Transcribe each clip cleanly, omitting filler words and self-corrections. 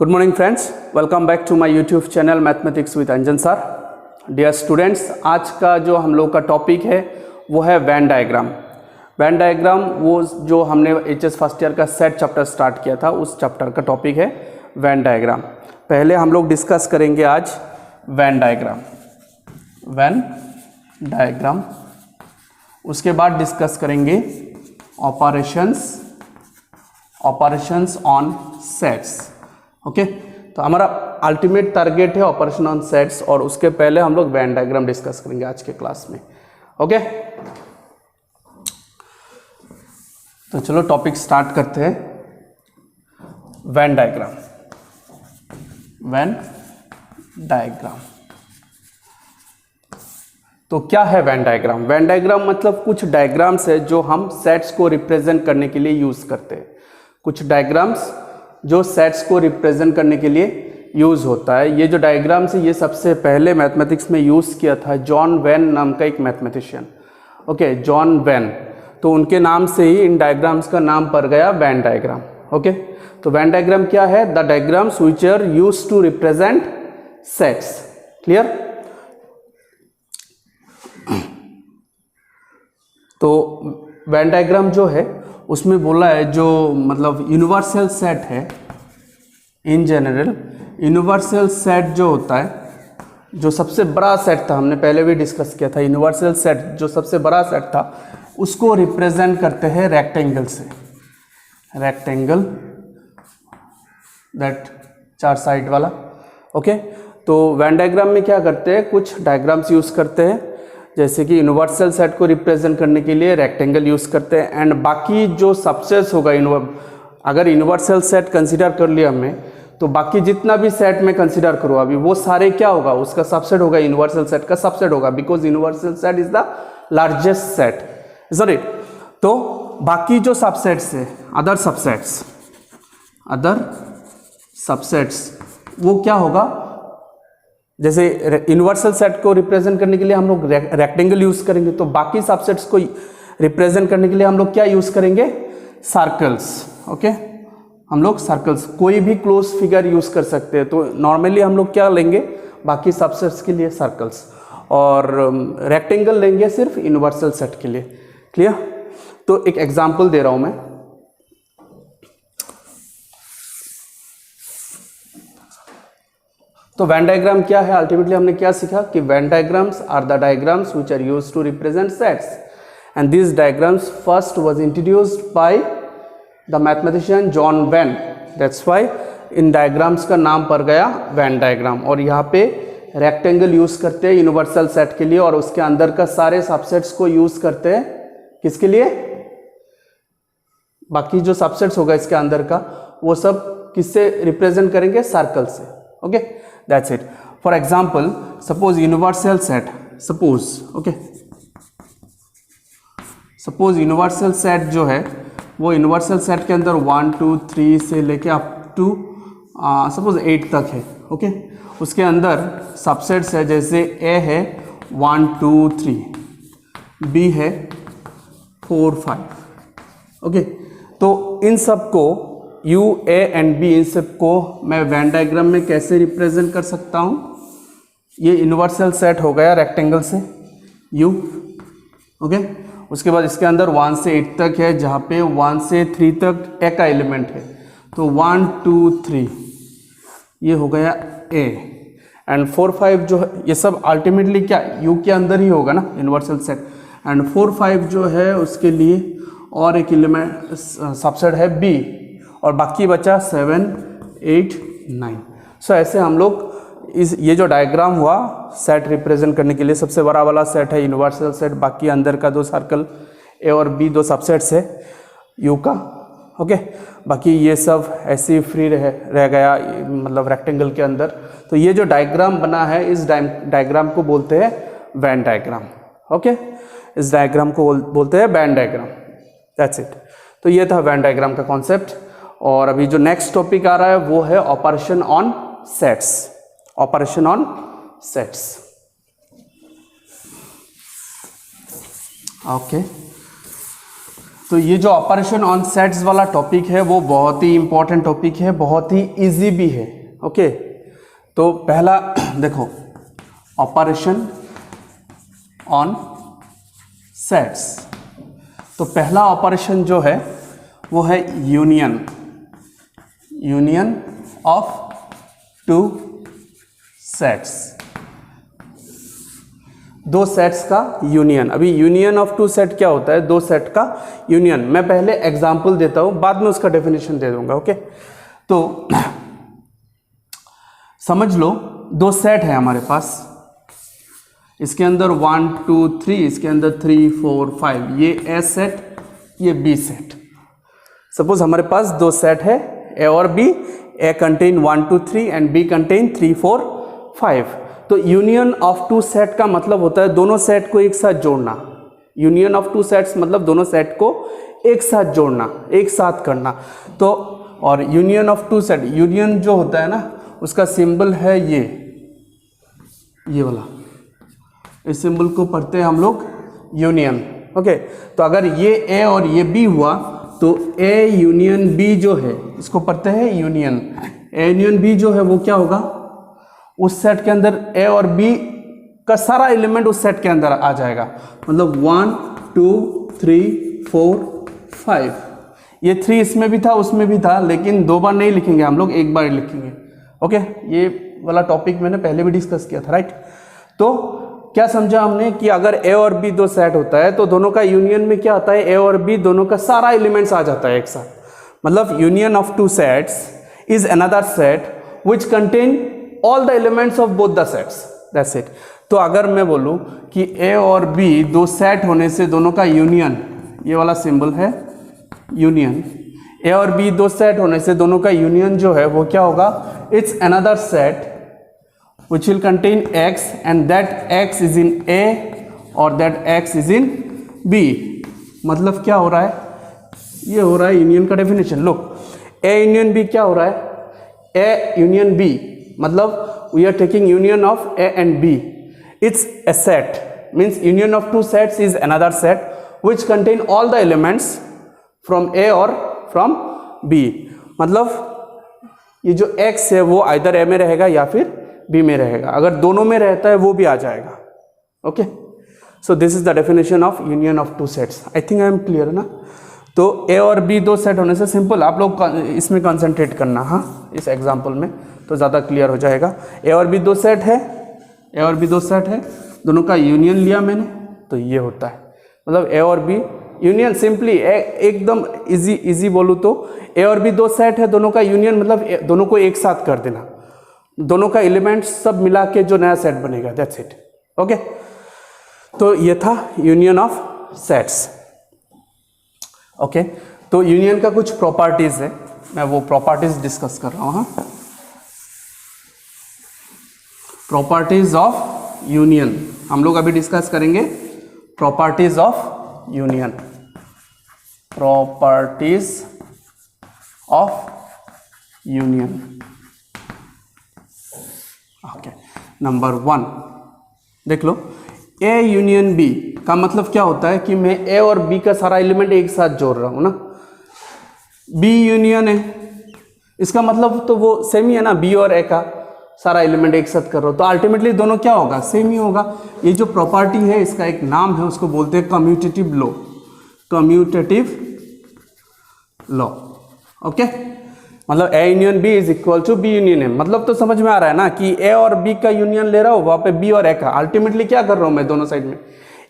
Good morning friends, welcome back to my YouTube channel mathematics with Anjan sir. Dear students, आज का जो हम लोग का टॉपिक है वो है वेन डायग्राम। वेन डायग्राम वो जो हमने एचएस फर्स्ट ईयर का सेट चैप्टर स्टार्ट किया था, उस चैप्टर का टॉपिक है वेन डायग्राम। पहले हम लोग डिस्कस करेंगे आज वेन डायग्राम। वेन डायग्राम, उसके बाद डिस्कस करेंगे ऑपरेशंस ऑन सेट्स। ओके, तो हमारा अल्टीमेट टारगेट है ऑपरेशन ऑन सेट्स, और उसके पहले हम लोग वेन डायग्राम डिस्कस करेंगे आज के क्लास में। ओके, तो चलो टॉपिक स्टार्ट करते हैं। Venn diagram. वेन डायग्राम तो क्या है वेन डायग्राम? वेन डायग्राम मतलब कुछ डायग्राम्स है जो हम सेट्स को रिप्रेजेंट करने के लिए यूज करते हैं। कुछ डायग्राम्स जो सेट्स को रिप्रेजेंट करने के लिए यूज होता है। ये जो डायग्राम्स है ये सबसे पहले मैथमेटिक्स में यूज किया था जॉन वेन नाम का एक मैथमेटिशियन। ओके, जॉन वेन, तो उनके नाम से ही इन डायग्राम्स का नाम पड़ गया वेन डायग्राम। ओके, तो वेन डायग्राम क्या है? The diagrams which are used to represent sets. Clear? तो वेन डायग्राम जो है उसमें बोला है जो मतलब यूनिवर्सल सेट है, इन जनरल यूनिवर्सल सेट जो होता है, जो सबसे बड़ा सेट था, हमने पहले भी डिस्कस किया था, यूनिवर्सल सेट जो सबसे बड़ा सेट था उसको रिप्रेजेंट करते हैं रेक्टेंगल से। रेक्टेंगल, दैट चार साइड वाला। ओके, तो वेन डायग्राम में क्या करते हैं, कुछ डायग्राम्स यूज करते हैं, जैसे कि यूनिवर्सल सेट को रिप्रेजेंट करने के लिए रेक्टेंगल यूज करते हैं, एंड बाकी जो सबसेट्स होगा, अगर यूनिवर्सल सेट कंसीडर कर लिया हमने, तो बाकी जितना भी सेट में कंसीडर करो अभी, वो सारे क्या होगा, उसका सबसेट होगा, यूनिवर्सल सेट का सबसेट होगा, because universal set is the largest set, is it? तो बाकी जो सबसेट्स है, अदर सबसेट्स वो क्या होगा, जैसे यूनिवर्सल सेट को रिप्रेजेंट करने के लिए हम लोग रेक्टेंगल यूज करेंगे, तो बाकी सबसेट्स को रिप्रेजेंट करने के लिए हम लोग क्या यूज करेंगे? सर्कल्स। ओके, हम लोग सर्कल्स, कोई भी क्लोज फिगर यूज कर सकते हैं। तो नॉर्मली हम लोग क्या लेंगे बाकी सबसेट्स के लिए? सर्कल्स, और रेक्टेंगल लेंगे सिर्फ यूनिवर्सल सेट के लिए। क्लियर? तो एक एग्जांपल दे रहा हूं मैं। तो वेन डायग्राम क्या है? अल्टीमेटली हमने क्या सीखा कि Venn diagrams are the diagrams which are used to represent sets, and this diagrams first was introduced by the mathematician John Venn. That's why in diagrams का नाम पड़ गया वेन डायग्राम। और यहाँ पे रेक्टेंगल यूज करते हैं यूनिवर्सल सेट के लिए, और उसके अंदर का सारे सबसेट्स को यूज करते हैं किसके लिए? बाकी जो सबसेट्स होगा इसके अंदर का, वो सब किससे रिप्रेजेंट करेंगे? सर्कल से। Okay, that's it. For example, suppose universal set, suppose universal set जो है वो यूनिवर्सल सेट के अंदर 1 2 3 से लेके अप टू सपोज 8 तक है। ओके, उसके अंदर सबसेट्स है, जैसे ए है 1 2 3, बी है 4 5। ओके, तो इन सब को U, A एंड B, इन सब को मैं वेन डायग्राम में कैसे रिप्रेजेंट कर सकता हूँ? ये यूनिवर्सल सेट हो गया रेक्टेंगल से U। ओके, उसके बाद इसके अंदर 1 से 8 तक है, जहाँ पे 1 से 3 तक A का एलिमेंट है, तो 1 2 3 ये हो गया A, एंड 4 5 जो है ये सब अल्टीमेटली क्या U के अंदर ही होगा ना, यूनिवर्सल सेट। एंड 4 5 जो है उसके लिए और एक एलिमेंट सबसेट है B, और बाकी बचा 7 8 9। सो ऐसे हम लोग ये जो डायग्राम हुआ सेट रिप्रेजेंट करने के लिए, सबसे बड़ा वाला सेट है यूनिवर्सल सेट, बाकी अंदर का दो सर्कल ए और बी दो सबसेट्स है यू का। ओके, बाकी ये सब ऐसे ही फ्री रह गया, मतलब रेक्टेंगल के अंदर। तो ये जो डायग्राम बना है, इस डायग्राम को बोलते हैं वेन डायग्राम। ओके, इस डायग्राम को बोलते हैं वेन डायग्राम। That's it. तो ये था वेन डायग्राम का कॉन्सेप्ट। और अभी जो नेक्स्ट टॉपिक आ रहा है वो है operation on sets. Operation on sets. Okay, तो ये जो ऑपरेशन ऑन सेट्स वाला टॉपिक है वो बहुत ही इंपॉर्टेंट टॉपिक है, बहुत ही इजी भी है। ओके, तो पहला देखो, ऑपरेशन ऑन सेट्स। तो पहला ऑपरेशन जो है वो है union, union of two sets, दो सेट्स का यूनियन। अभी यूनियन ऑफ टू सेट क्या होता है? दो सेट का यूनियन। मैं पहले एग्जांपल देता हूं, बाद में उसका डेफिनेशन दे दूंगा। ओके, तो समझ लो दो सेट है हमारे पास, इसके अंदर 1 2 3, इसके अंदर 3 4 5, ये ए सेट, ये बी सेट। सपोज हमारे पास दो सेट है ए और B, A contain 1 2 3 and B contain 3 4 5। तो यूनियन ऑफ टू सेट का मतलब होता है दोनों सेट को एक साथ जोड़ना। यूनियन ऑफ टू सेट्स मतलब दोनों सेट को एक साथ जोड़ना, एक साथ करना। तो और union of two set, union जो होता है ना उसका सिंबल है ये वाला, इस सिंबल को पढ़ते हैं हम लोग यूनियन। ओके, तो अगर ये ए और ये बी हुआ तो ए यूनियन बी जो है इसको पढ़ते हैं यूनियन। ए यूनियन बी जो है वो क्या होगा? उस सेट के अंदर ए और बी का सारा एलिमेंट उस सेट के अंदर आ जाएगा। मतलब 1 2 3 4 5, ये 3 इसमें भी था उसमें भी था, लेकिन दो बार नहीं लिखेंगे हम लोग, एक बार लिखेंगे। ओके, ये वाला टॉपिक मैंने पहले भी डिस्कस किया था, राइट। तो क्या समझा हमने कि अगर ए और बी दो सेट होता है तो दोनों का यूनियन में क्या होता है? ए और बी दोनों का सारा एलिमेंट्स आ जाता है एक साथ। मतलब union of two sets is another set which contain all the elements of both the sets, that's it. तो अगर मैं बोलूं कि ए और बी दो सेट होने से दोनों का यूनियन, ये वाला सिंबल है यूनियन, ए और बी दो सेट होने से दोनों का यूनियन जो है वो क्या होगा? It's another set which will contain x and that x is in A or that x is in B। मतलब क्या हो रहा है? ये हो रहा है यूनियन का definition. Look, A union B क्या हो रहा है? A यूनियन B मतलब we are taking union of A and B, it's a set, means union of two sets is another set which contain all the elements from A or from B। मतलब ये जो x है वो either A में रहेगा या फिर B में रहेगा, अगर दोनों में रहता है वो भी आ जाएगा। Okay, so this is the definition of union of two sets. I think I am clear ना। तो ए और बी दो सेट होने से सिंपल, आप लोग इसमें कंसंट्रेट करना, हाँ, इस एग्जांपल में तो ज़्यादा क्लियर हो जाएगा। ए और बी दो सेट है, ए और बी दो सेट है, दोनों का यूनियन लिया मैंने तो ये होता है। मतलब ए और बी यूनियन सिंपली एकदम इजी बोलूँ तो ए और बी दो सेट है, दोनों का यूनियन मतलब दोनों को एक साथ कर देना, दोनों का एलिमेंट सब मिला के जो नया सेट बनेगा, दैट्स इट। ओके, तो ये था यूनियन ऑफ सेट्स। ओके, तो यूनियन का कुछ प्रॉपर्टीज है, मैं वो प्रॉपर्टीज डिस्कस कर रहा हूं। हाँ, प्रॉपर्टीज ऑफ यूनियन हम लोग अभी डिस्कस करेंगे। Properties of union, properties of union. Okay, number 1 देख लो, ए यूनियन बी का मतलब क्या होता है कि मैं ए और बी का सारा एलिमेंट एक साथ जोड़ रहा हूं ना। बी यूनियन है, इसका मतलब तो वो सेम ही है ना, बी और ए का सारा एलिमेंट एक साथ कर रहा हूं, तो अल्टीमेटली दोनों क्या होगा? सेम ही होगा। ये जो प्रॉपर्टी है इसका एक नाम है, उसको बोलते हैं commutative law, commutative law. Okay, मतलब A union B is equal to B union A. मतलब तो समझ में आ रहा है ना कि ए और बी का यूनियन ले रहा हूँ, वहां पे बी और ए का, अल्टीमेटली क्या कर रहा हूँ मैं? दोनों साइड में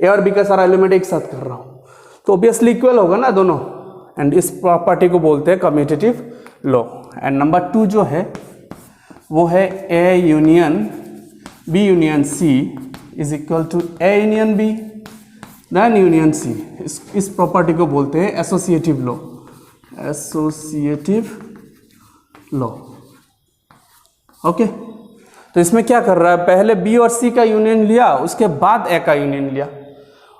ए और बी का सारा एलिमेंट एक साथ कर रहा हूँ, तो ऑब्वियसली इक्वल होगा ना दोनों, एंड इस प्रॉपर्टी को बोलते हैं कम्यूटेटिव लॉ। एंड नंबर 2 जो है वो है A union B union C is equal to A union B then union C. इस प्रॉपर्टी को बोलते हैं associative law, associative law. Okay, तो इसमें क्या कर रहा है? पहले बी और सी का यूनियन लिया, उसके बाद ए का यूनियन लिया,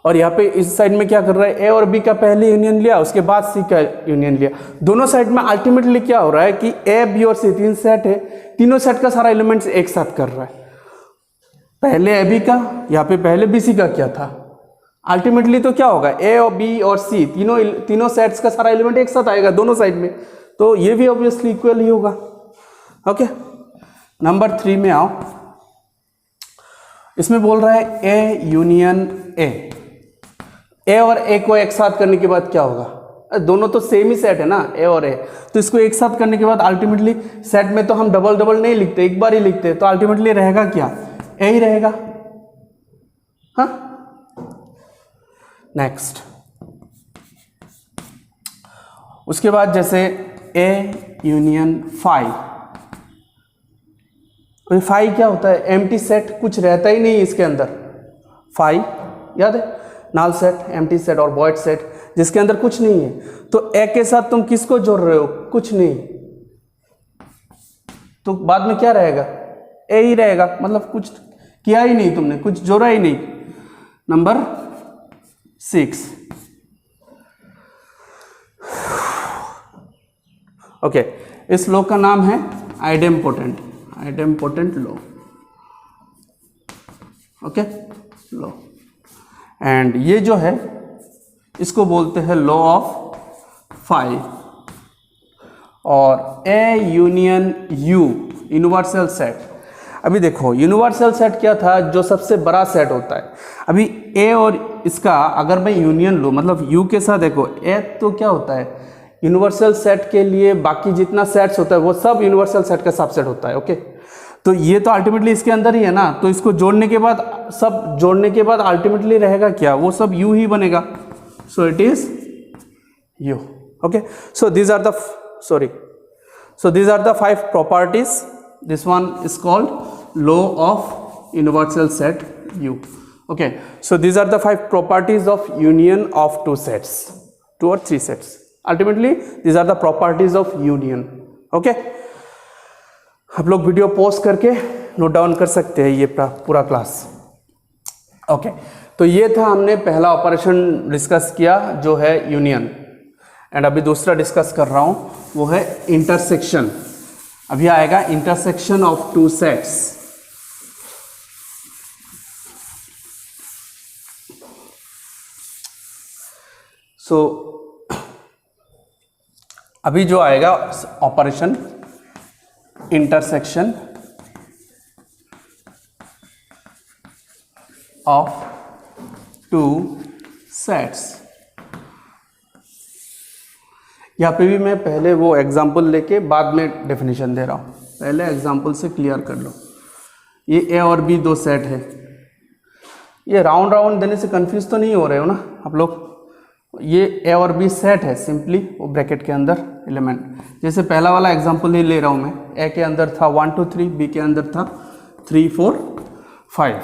और यहाँ पे इस साइड में क्या कर रहा है? ए और बी का पहले यूनियन लिया, उसके बाद सी का यूनियन लिया। दोनों साइड में अल्टीमेटली क्या हो रहा है कि ए बी और सी तीन सेट है, तीनों सेट का सारा एलिमेंट्स एक साथ कर रहा है। पहले ए बी का, यहाँ पे पहले बी सी का क्या था? अल्टीमेटली तो क्या होगा, ए और बी और सी तीनों सेट्स का सारा एलिमेंट एक साथ आएगा दोनों साइड में, तो ये भी ऑब्वियसली इक्वल ही होगा। ओके, नंबर 3 में आओ। इसमें बोल रहा है ए यूनियन ए और ए को एक साथ करने के बाद क्या होगा, दोनों तो सेम ही सेट है ना, ए और ए, तो इसको एक साथ करने के बाद अल्टीमेटली सेट में तो हम डबल डबल नहीं लिखते, एक बार ही लिखते, तो अल्टीमेटली रहेगा क्या, ए ही रहेगा। हाँ, नेक्स्ट, उसके बाद जैसे ए यूनियन फाई, फाई क्या होता है, एम्प्टी सेट, कुछ रहता ही नहीं इसके अंदर, फाई याद है, नल सेट, एम्प्टी सेट और वॉइड सेट जिसके अंदर कुछ नहीं है, तो ए के साथ तुम किसको जोड़ रहे हो, कुछ नहीं, तो बाद में क्या रहेगा, ए ही रहेगा, मतलब कुछ किया ही नहीं तुमने, कुछ जोड़ा ही नहीं। नंबर 6, ओके, इस लॉ का नाम है idempotent law. Okay, law, and ये जो है इसको बोलते हैं लॉ ऑफ फाई, और A union you universal set. अभी देखो यूनिवर्सल सेट क्या था, जो सबसे बड़ा सेट होता है। अभी ए और इसका अगर मैं यूनियन लूँ, मतलब यू के साथ देखो ए, तो क्या होता है यूनिवर्सल सेट के लिए बाकी जितना सेट्स होता है वो सब यूनिवर्सल सेट का सबसेट होता है। ओके, तो ये तो अल्टीमेटली इसके अंदर ही है ना, तो इसको जोड़ने के बाद, सब जोड़ने के बाद अल्टीमेटली रहेगा क्या, वो सब यू ही बनेगा, so it is U. Okay, so these are the five properties, this one is called law of universal set U. Okay, so these are the 5 properties of union of 2 sets, 2 or 3 sets. Ultimately these are the properties of union. Okay, आप लोग video pause करके note down कर सकते हैं ये पूरा class. Okay, तो ये था, हमने पहला ऑपरेशन डिस्कस किया जो है यूनियन, एंड अभी दूसरा डिस्कस कर रहा हूँ वो है इंटरसेक्शन। अभी आएगा इंटरसेक्शन ऑफ 2 सेट्स। सो अभी जो आएगा ऑपरेशन इंटरसेक्शन ऑफ 2 सेट्स। यहाँ पे भी मैं पहले वो एग्जाम्पल लेके बाद में डेफिनेशन दे रहा हूँ, पहले एग्जाम्पल से क्लियर कर लो। ये ए और बी 2 सेट है, ये राउंड राउंड देने से कंफ्यूज तो नहीं हो रहे हो ना आप लोग। ये ए और बी सेट है, सिंपली वो ब्रैकेट के अंदर एलिमेंट, जैसे पहला वाला एग्जांपल ही ले रहा हूँ मैं, ए के अंदर था 1 2 3, बी के अंदर था 3 4 5।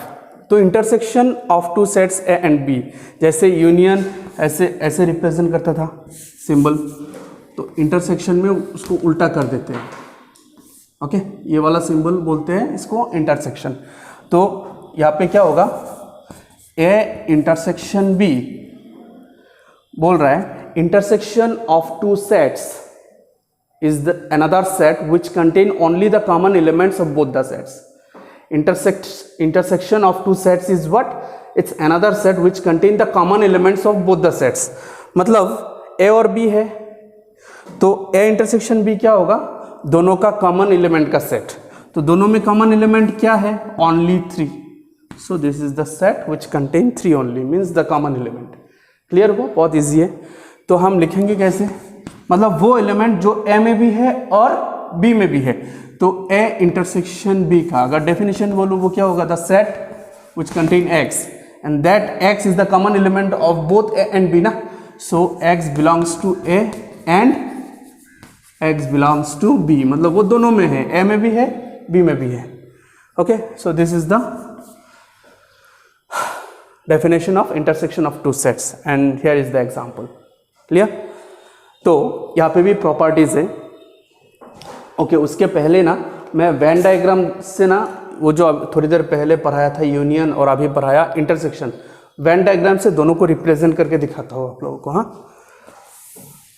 तो intersection of 2 sets A and B, जैसे यूनियन ऐसे रिप्रेजेंट करता था सिंबल, तो इंटरसेक्शन में उसको उल्टा कर देते हैं। ओके, ये वाला सिंबल बोलते हैं इसको इंटरसेक्शन। तो यहाँ पे क्या होगा, ए इंटरसेक्शन बी बोल रहा है intersection of 2 sets is the another set which contain only the common elements of both the sets. intersection of 2 sets is what? It's another set which contain the common elements of both the sets. मतलब A और B है, तो A intersection B क्या होगा, दोनों का common element का set. तो दोनों में कॉमन एलिमेंट क्या है, only 3। So this is the set which contain 3 only, means the common element. Clear हो, बहुत ईजी है। तो हम लिखेंगे कैसे, मतलब वो एलिमेंट जो ए में भी है और बी में भी है। तो ए इंटरसेक्शन बी का अगर डेफिनेशन बोलूँ वो क्या होगा, the set which contain X and that X is the common element of both A and B ना। So X belongs to A and X belongs to B, मतलब वो दोनों में है, ए में भी है बी में भी है। Okay, so this is the definition of intersection of 2 sets and here is the example. Clear? तो यहाँ पे भी प्रॉपर्टीज है। ओके, उसके पहले ना मैं वेन डायग्राम से ना, वो जो थोड़ी देर पहले पढ़ाया था यूनियन और अभी पढ़ाया इंटरसेक्शन, वेन डायग्राम से दोनों को रिप्रेजेंट करके दिखाता हूँ आप लोगों को। हाँ,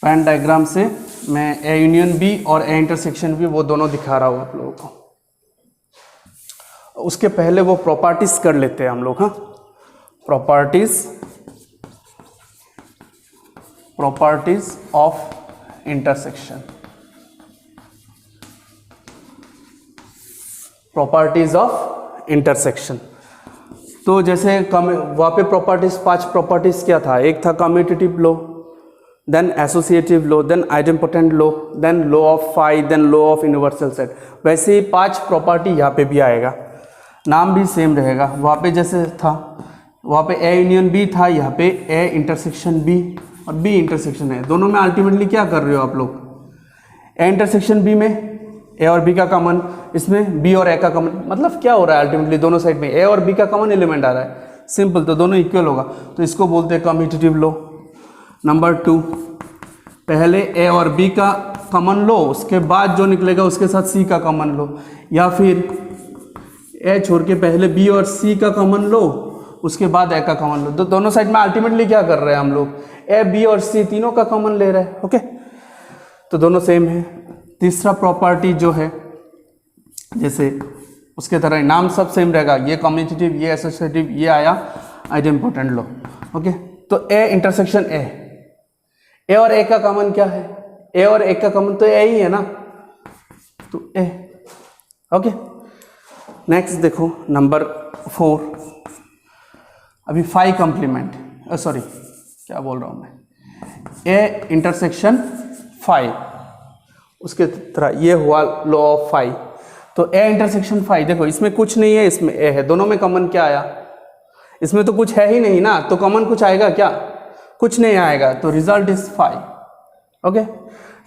वेन डायग्राम से मैं ए यूनियन बी और ए इंटरसेक्शन बी वो दोनों दिखा रहा हूँ आप लोगों को। उसके पहले वो प्रॉपर्टीज कर लेते हैं हम लोग। हाँ, properties properties of intersection, properties of intersection. तो जैसे वहाँ पे प्रॉपर्टीज, 5 प्रॉपर्टीज क्या था, एक था commutative law, then associative law, then idempotent law, then law of phi, then law of universal set. वैसे ही 5 प्रॉपर्टी यहाँ पे भी आएगा, नाम भी सेम रहेगा। वहाँ पे जैसे था, वहाँ पे ए यूनियन बी था, यहाँ पे ए इंटरसेक्शन बी और बी इंटरसेक्शन है। दोनों में अल्टीमेटली क्या कर रहे हो आप लोग, ए इंटरसेक्शन बी में ए और बी का कॉमन, इसमें बी और ए का कॉमन, मतलब क्या हो रहा है अल्टीमेटली दोनों साइड में ए और बी का कॉमन एलिमेंट आ रहा है, सिंपल, तो दोनों इक्वल होगा, तो इसको बोलते हैं कम्यूटेटिव लॉ। नंबर 2, पहले ए और बी का कॉमन लो, उसके बाद जो निकलेगा उसके साथ सी का कॉमन लो, या फिर ए छोड़ के पहले बी और सी का कॉमन लो, उसके बाद ए का कॉमन लो। तो दोनों साइड में अल्टीमेटली क्या कर रहे हैं हम लोग, ए बी और सी तीनों का कॉमन ले रहे हैं। ओके, तो दोनों सेम है। तीसरा प्रॉपर्टी जो है, जैसे उसके तरह नाम सब सेम रहेगा, ये कम्यूटेटिव, ये एसोसिएटिव, ये आया आइडेम्पोटेंट लॉ। ओके, तो ए इंटरसेक्शन ए और ए का कॉमन क्या है, ए और ए का कॉमन तो ए ही है ना, तो ए। ओके, नेक्स्ट देखो नंबर 4, अभी फाई कॉम्प्लीमेंट, सॉरी क्या बोल रहा हूँ मैं, ए इंटरसेक्शन फाई, उसके तरह ये हुआ लॉ ऑफ फाई। तो ए इंटरसेक्शन फाई, देखो इसमें कुछ नहीं है, इसमें ए है, दोनों में कॉमन क्या आया, इसमें तो कुछ है ही नहीं ना, तो कॉमन कुछ आएगा क्या, कुछ नहीं आएगा, तो result is phi. Okay,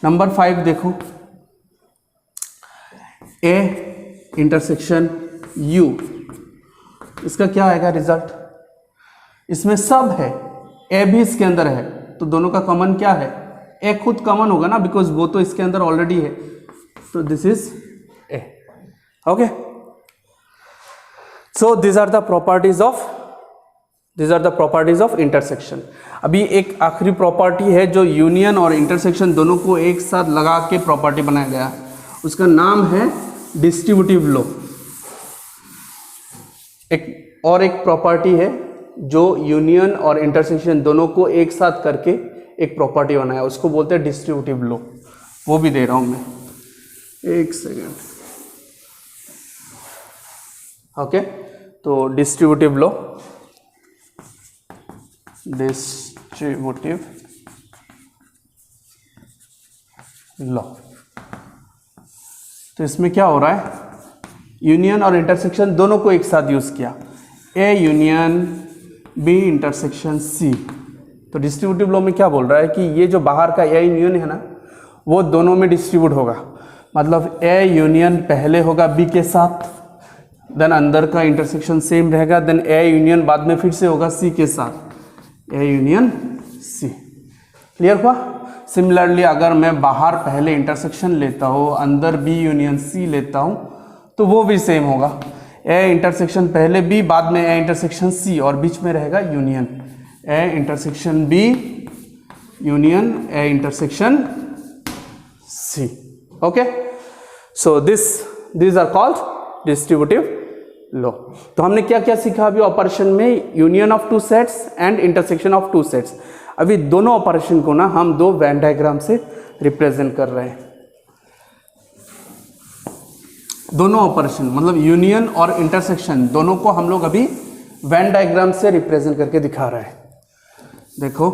number 5 देखो, ए इंटरसेक्शन यू, इसका क्या आएगा रिजल्ट, इसमें सब है, ए भी इसके अंदर है, तो दोनों का कॉमन क्या है, ए खुद कॉमन होगा ना, बिकॉज वो तो इसके अंदर ऑलरेडी है, तो this is A. Okay, so this are the properties of intersection. अभी एक आखिरी प्रॉपर्टी है जो यूनियन और इंटरसेक्शन दोनों को एक साथ लगा के प्रॉपर्टी बनाया गया है, उसका नाम है डिस्ट्रीब्यूटिव लॉ। एक प्रॉपर्टी है जो यूनियन और इंटरसेक्शन दोनों को एक साथ करके एक प्रॉपर्टी बनाया, उसको बोलते हैं डिस्ट्रीब्यूटिव लॉ। वो भी दे रहा हूं मैं, एक सेकेंड। ओके, तो डिस्ट्रीब्यूटिव लॉ, तो इसमें क्या हो रहा है, यूनियन और इंटरसेक्शन दोनों को एक साथ यूज किया, A union B intersection C. तो डिस्ट्रीब्यूटिव लॉ में क्या बोल रहा है कि ये जो बाहर का ए यूनियन है ना, वो दोनों में डिस्ट्रीब्यूट होगा, मतलब ए यूनियन पहले होगा बी के साथ, देन अंदर का इंटरसेक्शन सेम रहेगा, देन ए यूनियन बाद में फिर से होगा सी के साथ, ए यूनियन सी। क्लियर हुआ? सिमिलरली अगर मैं बाहर पहले इंटरसेक्शन लेता हूँ, अंदर बी यूनियन सी लेता हूँ, तो वो भी सेम होगा, ए इंटरसेक्शन पहले बी, बाद में ए इंटरसेक्शन सी, और बीच में रहेगा union, A intersection B union A intersection C. Okay, so this are called distributive law. तो हमने क्या क्या सीखा अभी ऑपरेशन में, union of two sets and intersection of two sets. अभी दोनों ऑपरेशन को ना हम 2 वेन डायग्राम से रिप्रेजेंट कर रहे हैं। दोनों ऑपरेशन मतलब यूनियन और इंटरसेक्शन दोनों को हम लोग अभी वेन डायग्राम से रिप्रेजेंट करके दिखा रहे हैं। देखो,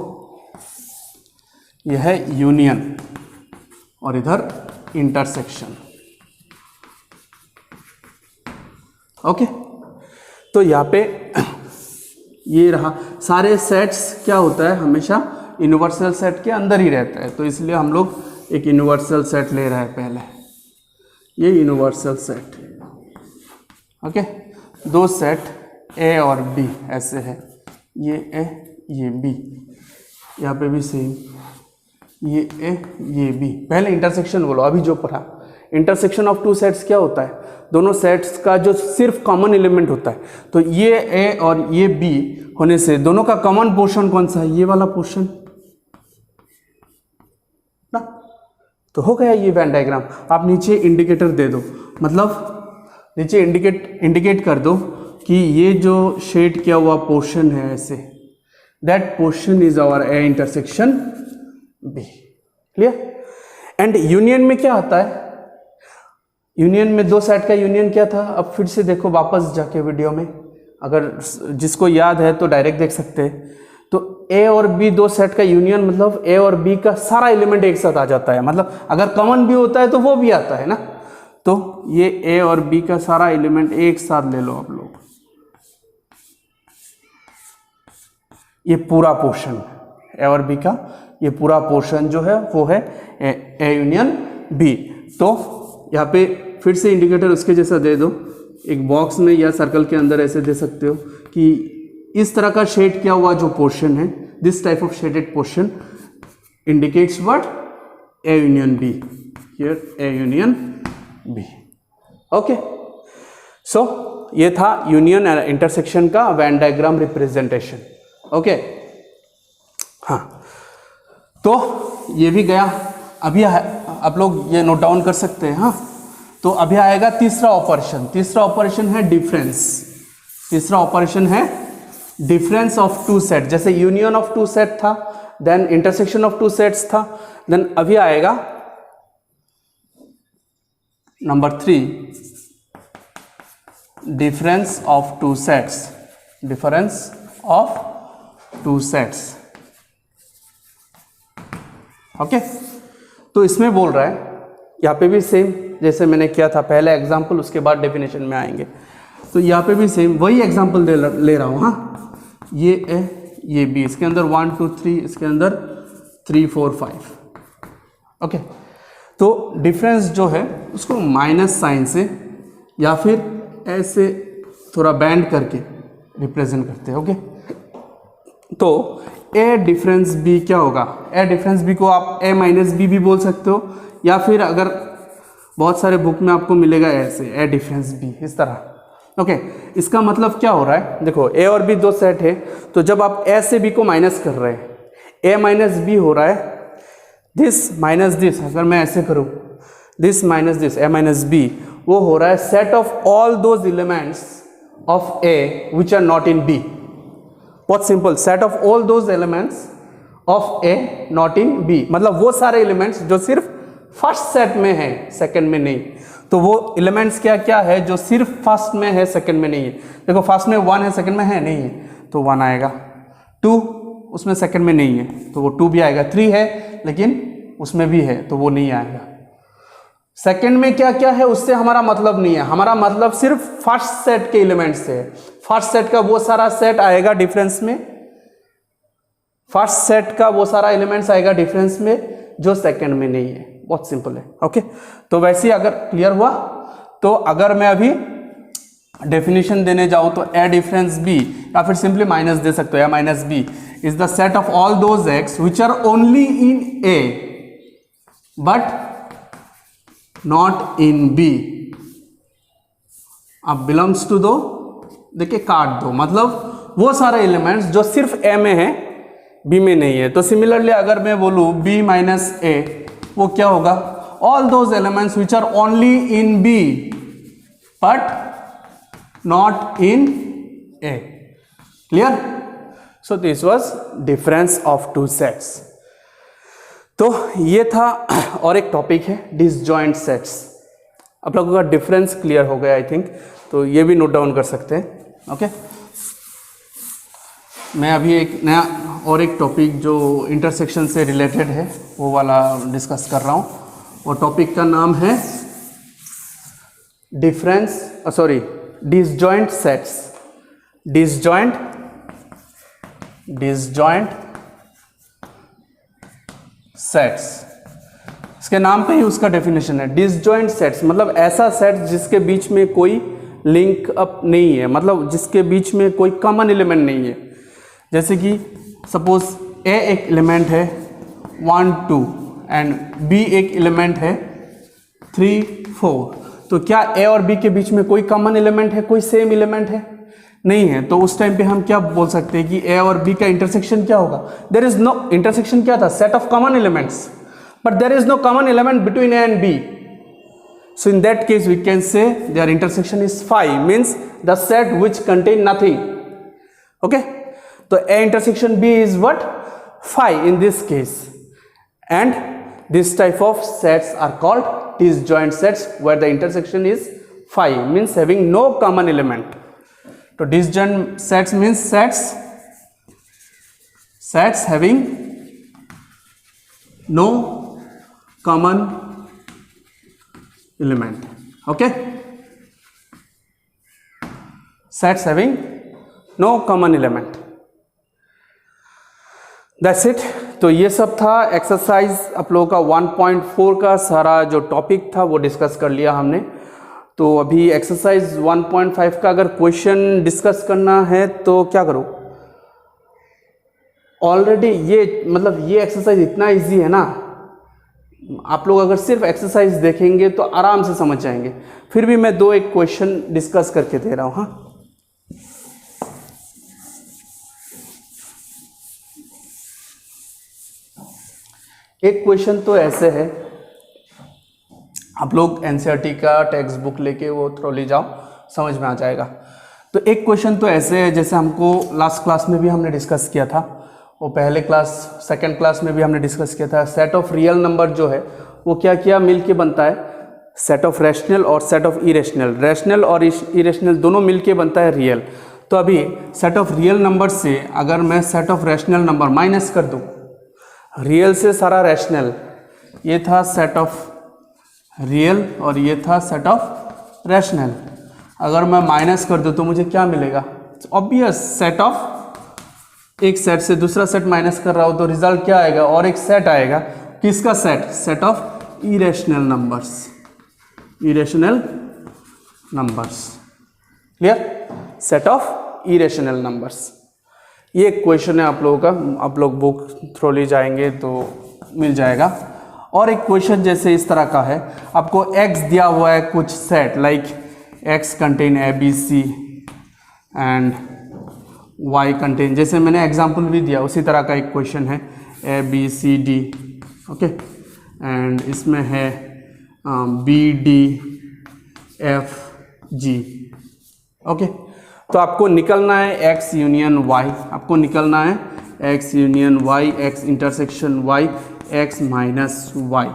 यह है यूनियन और इधर इंटरसेक्शन। ओके, तो यहाँ पे ये रहा, सारे सेट्स क्या होता है हमेशा यूनिवर्सल सेट के अंदर ही रहता है, तो इसलिए हम लोग एक यूनिवर्सल सेट ले रहे हैं पहले, ये यूनिवर्सल सेट। ओके, 2 सेट ए और बी ऐसे है, ये ए ये बी, यहाँ पे भी सेम, ये ए ये बी। पहले इंटरसेक्शन बोलो, अभी जो पढ़ा इंटरसेक्शन ऑफ टू सेट्स क्या होता है, दोनों सेट्स का जो सिर्फ कॉमन एलिमेंट होता है, तो ये ए और ये बी होने से दोनों का कॉमन पोर्शन कौन सा है, ये वाला पोर्शन ना, तो हो गया ये वेन डायग्राम। आप नीचे इंडिकेटर दे दो, मतलब नीचे इंडिकेट कर दो कि ये जो शेड किया हुआ पोर्शन है ऐसे, that portion is our A intersection B. Clear? And union में क्या आता है? यूनियन में दो सेट का यूनियन क्या था? अब फिर से देखो वापस जाके वीडियो में, अगर जिसको याद है तो डायरेक्ट देख सकते हैं। तो ए और बी दो सेट का यूनियन मतलब ए और बी का सारा एलिमेंट एक साथ आ जाता है, मतलब अगर कॉमन भी होता है तो वो भी आता है ना। तो ये ए और बी का सारा एलिमेंट एक साथ ले लो आप लोग, ये पूरा पोर्शन ए और बी का, ये पूरा पोर्शन जो है वो है ए यूनियन बी। तो यहाँ पे फिर से इंडिकेटर उसके जैसा दे दो, एक बॉक्स में या सर्कल के अंदर ऐसे दे सकते हो कि इस तरह का शेड किया हुआ जो पोर्शन है, this type of shaded portion indicates what? A union B, here A union B. Okay, so ये था यूनियन एंड इंटरसेक्शन का वेन डायग्राम रिप्रेजेंटेशन। ओके, हाँ, तो ये भी गया। अभी आप लोग ये नोट डाउन कर सकते हैं। हाँ, तो अभी आएगा तीसरा ऑपरेशन। तीसरा ऑपरेशन है डिफरेंस। तीसरा ऑपरेशन है डिफरेंस ऑफ टू सेट। जैसे यूनियन ऑफ टू सेट था, then intersection of two sets था, देन अभी आएगा number 3, difference of two sets. Difference of two sets. Okay, तो इसमें बोल रहा है, यहाँ पे भी सेम जैसे मैंने किया था पहले एग्जाम्पल, उसके बाद डेफिनेशन में आएंगे। तो यहाँ पे भी सेम वही एग्जाम्पल ले रहा हूँ। हाँ, ये ए, ये बी, इसके अंदर 1 2 3, इसके अंदर 3 4 5। ओके, तो डिफरेंस जो है उसको माइनस साइन से या फिर ऐसे थोड़ा बैंड करके रिप्रेजेंट करते हैं। ओके, तो ए डिफरेंस बी क्या होगा? ए डिफरेंस बी को आप ए माइनस बी भी बोल सकते हो, या फिर अगर बहुत सारे बुक में आपको मिलेगा ऐसे ए डिफरेंस बी, इस तरह। ओके, इसका मतलब क्या हो रहा है? देखो ए और बी दो सेट है, तो जब आप ए से बी को माइनस कर रहे हैं, ए माइनस बी हो रहा है, दिस माइनस दिस, अगर मैं ऐसे करूं this minus this, A minus B, वो हो रहा है set of all those elements of A which are not in B. बहुत simple, set of all those elements of A not in B, मतलब वो सारे एलिमेंट्स जो सिर्फ फर्स्ट सेट में है, सेकंड में नहीं। तो वो एलिमेंट्स क्या क्या है जो सिर्फ फर्स्ट में है, सेकंड में नहीं है। देखो फर्स्ट में 1 है, सेकंड में है नहीं है, तो 1 आएगा। 2 उसमें सेकंड में नहीं है, तो वो 2 भी आएगा। 3 है लेकिन उसमें भी है, तो वो नहीं आएगा। सेकंड में क्या क्या है उससे हमारा मतलब नहीं है, हमारा मतलब सिर्फ फर्स्ट सेट के एलिमेंट्स से है। फर्स्ट सेट का वो सारा सेट आएगा डिफरेंस में, फर्स्ट सेट का वो सारा एलिमेंट्स आएगा डिफरेंस में जो सेकंड में नहीं है। बहुत सिंपल है। ओके, तो वैसे ही अगर क्लियर हुआ, तो अगर मैं अभी डेफिनेशन देने जाऊं तो ए डिफरेंस बी, या फिर सिंपली माइनस दे सकते हो, A minus B is the set of all those x which are only in A but not in B. अब बिलोंग्स टू दो, देखिए काट दो, मतलब वो सारे एलिमेंट्स जो सिर्फ ए में है, बी में नहीं है। तो सिमिलरली अगर मैं बोलूं बी माइनस ए, वो क्या होगा? All those elements which are only in B but not in A. Clear? So this was difference of two sets. तो ये था, और एक टॉपिक है डिसजॉइंट सेट्स। आप लोगों का डिफरेंस क्लियर हो गया आई थिंक, तो ये भी नोट डाउन कर सकते हैं। ओके, मैं अभी एक नया और एक टॉपिक जो इंटरसेक्शन से रिलेटेड है वो वाला डिस्कस कर रहा हूँ। वो टॉपिक का नाम है डिसजॉइंट सेट्स। डिसजॉइंट सेट्स, इसके नाम पे ही उसका डेफिनेशन है। डिसजॉइंट सेट्स मतलब ऐसा सेट जिसके बीच में कोई लिंक अप नहीं है, मतलब जिसके बीच में कोई कॉमन एलिमेंट नहीं है। जैसे कि सपोज ए एक एलिमेंट है 1 2 एंड बी एक एलिमेंट है 3 4, तो क्या ए और बी के बीच में कोई कॉमन एलिमेंट है, कोई सेम एलिमेंट है? नहीं है। तो उस टाइम पे हम क्या बोल सकते हैं कि ए और बी का इंटरसेक्शन क्या होगा? देयर इज नो इंटरसेक्शन, क्या था? Set of common elements, but there is no common element between A and B. So in that case we can say their intersection is phi, means the set which contain nothing. Okay, so A intersection B is what? Phi in this case. and this type of sets are called disjoint sets where the intersection is phi, means having no common element. So disjoint sets means sets having no common element. Okay, sets having no common element. That's it. तो ये सब था exercise आप लोगों का 1.4 का सारा जो टॉपिक था वो डिस्कस कर लिया हमने। तो अभी एक्सरसाइज 1.5 का अगर क्वेश्चन डिस्कस करना है तो क्या करो, ऑलरेडी ये मतलब ये एक्सरसाइज इतना इजी है ना, आप लोग अगर सिर्फ एक्सरसाइज देखेंगे तो आराम से समझ जाएंगे। फिर भी मैं 2-1 क्वेश्चन डिस्कस करके दे रहा हूँ। हाँ, एक क्वेश्चन तो ऐसे है, आप लोग एनसीईआरटी का टेक्स्ट बुक लेके वो थ्रोली जाओ, समझ में आ जाएगा। तो एक क्वेश्चन तो ऐसे है, जैसे हमको लास्ट क्लास में भी हमने डिस्कस किया था, वो पहले क्लास सेकंड क्लास में भी हमने डिस्कस किया था। सेट ऑफ रियल नंबर जो है वो क्या क्या मिल के बनता है, सेट ऑफ रैशनल और सेट ऑफ इरेशनल। रैशनल और इरेशनल दोनों मिल के बनता है रियल। तो अभी सेट ऑफ रियल नंबर से अगर मैं set of rational number minus कर दूँ, रियल से सारा रैशनल, ये था सेट ऑफ रियल और ये था सेट ऑफ रैशनल, अगर मैं माइनस कर दूँ तो मुझे क्या मिलेगा? ऑब्वियस, सेट ऑफ एक सेट से दूसरा सेट माइनस कर रहा हो तो रिजल्ट क्या आएगा? और एक सेट आएगा, किसका set? Set of irrational numbers, irrational numbers. Clear? Set of irrational numbers. ये क्वेश्चन है आप लोगों का, आप लोग बुक थ्रोली जाएंगे तो मिल जाएगा। और एक क्वेश्चन जैसे इस तरह का है, आपको x दिया हुआ है कुछ set, like x contain A B C and y contain, जैसे मैंने एग्जांपल भी दिया उसी तरह का एक क्वेश्चन है, A B C D, okay, and इसमें है B D F G, okay. तो आपको निकलना है x यूनियन y, आपको निकलना है x union y, x intersection y, x minus y।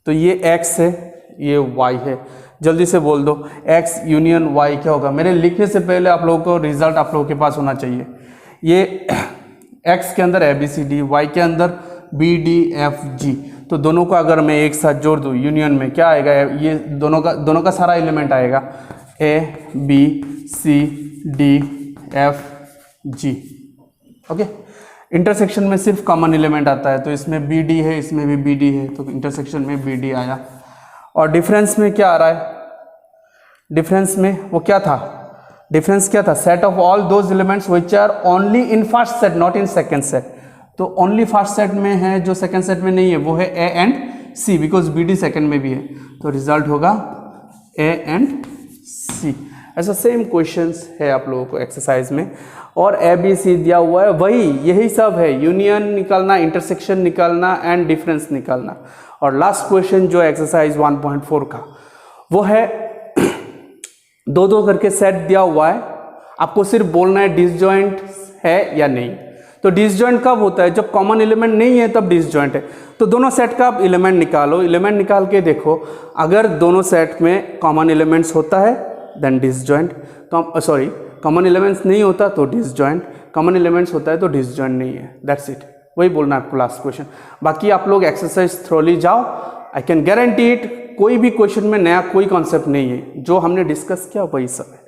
तो ये x है, ये y है, जल्दी से बोल दो x यूनियन y क्या होगा? मेरे लिखने से पहले आप लोगों को रिजल्ट आप लोगों के पास होना चाहिए। ये x के अंदर A B C D, y के अंदर बी डी एफ जी, तो दोनों को अगर मैं एक साथ जोड़ दूँ यूनियन में क्या आएगा? ये दोनों का सारा एलिमेंट आएगा, A B C D F G, okay. Intersection में सिर्फ कॉमन एलिमेंट आता है, तो इसमें बी डी है, इसमें भी बी डी है, तो इंटरसेक्शन में बी डी आया। और डिफरेंस में क्या आ रहा है? डिफरेंस में वो क्या था? डिफरेंस क्या था? Set of all those elements which are only in first set not in second set. तो ओनली फर्स्ट सेट में है, जो सेकंड सेट में नहीं है वो है A and C, because B D second में भी है, तो रिजल्ट होगा ए एंड सी। ऐसा सेम क्वेश्चंस है आप लोगों को एक्सरसाइज में, और ए बी सी दिया हुआ है, वही यही सब है, यूनियन निकालना, इंटरसेक्शन निकालना एंड डिफरेंस निकालना। और लास्ट क्वेश्चन जो एक्सरसाइज 1.4 का वो है, दो दो करके सेट दिया हुआ है, आपको सिर्फ बोलना है डिसजॉइंट है या नहीं। तो डिसजॉइंट कब होता है? जब कॉमन एलिमेंट नहीं है तब डिसजॉइंट है। तो दोनों सेट का आप एलिमेंट निकालो, एलिमेंट निकाल के देखो, अगर दोनों सेट में कॉमन एलिमेंट्स होता है then disjoint, sorry common elements नहीं होता तो डिसजॉइंट, कॉमन एलिमेंट्स होता है तो डिसजॉइंट नहीं है। दैट्स इट, वही बोलना है आपको लास्ट क्वेश्चन। बाकी आप लोग एक्सरसाइज थ्रोली जाओ, आई कैन गारंटी इट, कोई भी क्वेश्चन में नया कोई कॉन्सेप्ट नहीं है, जो हमने डिस्कस किया वही सब है।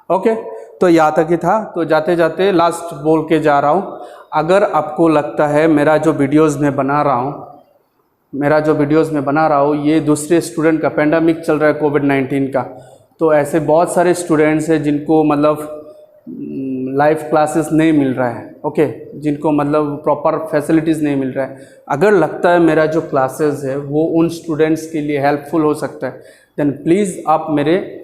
ओके, तो यहाँ तक ही था। तो जाते जाते लास्ट बोल के जा रहा हूँ, अगर आपको लगता है मेरा जो वीडियोज़ में बना रहा हूँ ये दूसरे स्टूडेंट का, पेंडेमिक चल रहा है कोविड-19 का, तो ऐसे बहुत सारे स्टूडेंट्स हैं जिनको मतलब लाइव क्लासेस नहीं मिल रहा है, ओके, जिनको मतलब प्रॉपर फैसिलिटीज़ नहीं मिल रहा है। अगर लगता है मेरा जो क्लासेस है वो उन स्टूडेंट्स के लिए हेल्पफुल हो सकता है, देन प्लीज़ आप मेरे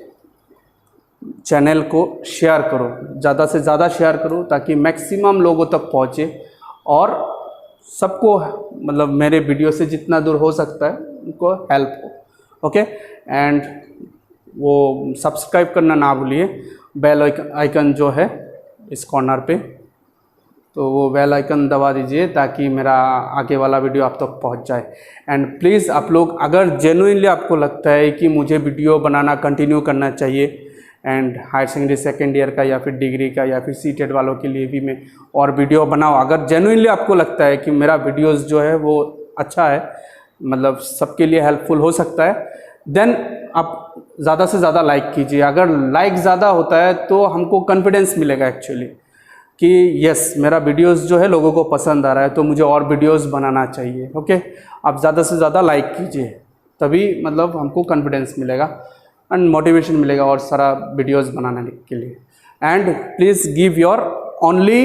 चैनल को शेयर करो, ज़्यादा से ज़्यादा शेयर करो, ताकि मैक्सिमम लोगों तक पहुँचे और सबको मतलब मेरे वीडियो से जितना दूर हो सकता है उनको हेल्प हो। ओके, एंड वो सब्सक्राइब करना ना भूलिए, बेल आइकन जो है इस कॉर्नर पे, तो वो बेल आइकन दबा दीजिए ताकि मेरा आगे वाला वीडियो आप तक पहुंच जाए। एंड प्लीज़ आप लोग अगर जेन्युइनली आपको लगता है कि मुझे वीडियो बनाना कंटिन्यू करना चाहिए and higher secondary second year का या फिर डिग्री का या फिर सीटेट वालों के लिए भी मैं और वीडियो बनाऊँ, अगर जेन्युइनली आपको लगता है कि मेरा वीडियोज़ जो है वो अच्छा है, मतलब सबके लिए हेल्पफुल हो सकता है, देन आप ज़्यादा से ज़्यादा लाइक कीजिए। अगर लाइक ज़्यादा होता है तो हमको कॉन्फिडेंस मिलेगा एक्चुअली कि यस मेरा वीडियोस जो है लोगों को पसंद आ रहा है, तो मुझे और वीडियोस बनाना चाहिए। ओके, आप ज़्यादा से ज़्यादा लाइक कीजिए, तभी मतलब हमको कॉन्फिडेंस मिलेगा एंड मोटिवेशन मिलेगा और सारा वीडियोस बनाने के लिए। And please give your only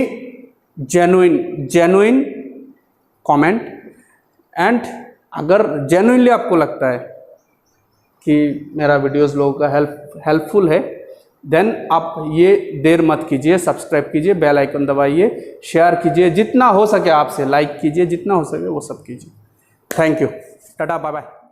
genuine comment. And अगर जेन्युइनली आपको लगता है कि मेरा वीडियोस लोगों का हेल्पफुल है, देन आप ये देर मत कीजिए, सब्सक्राइब कीजिए, बेल आइकन दबाइए, शेयर कीजिए, जितना हो सके आपसे लाइक कीजिए, जितना हो सके वो सब कीजिए। Thank you, tata, bye bye.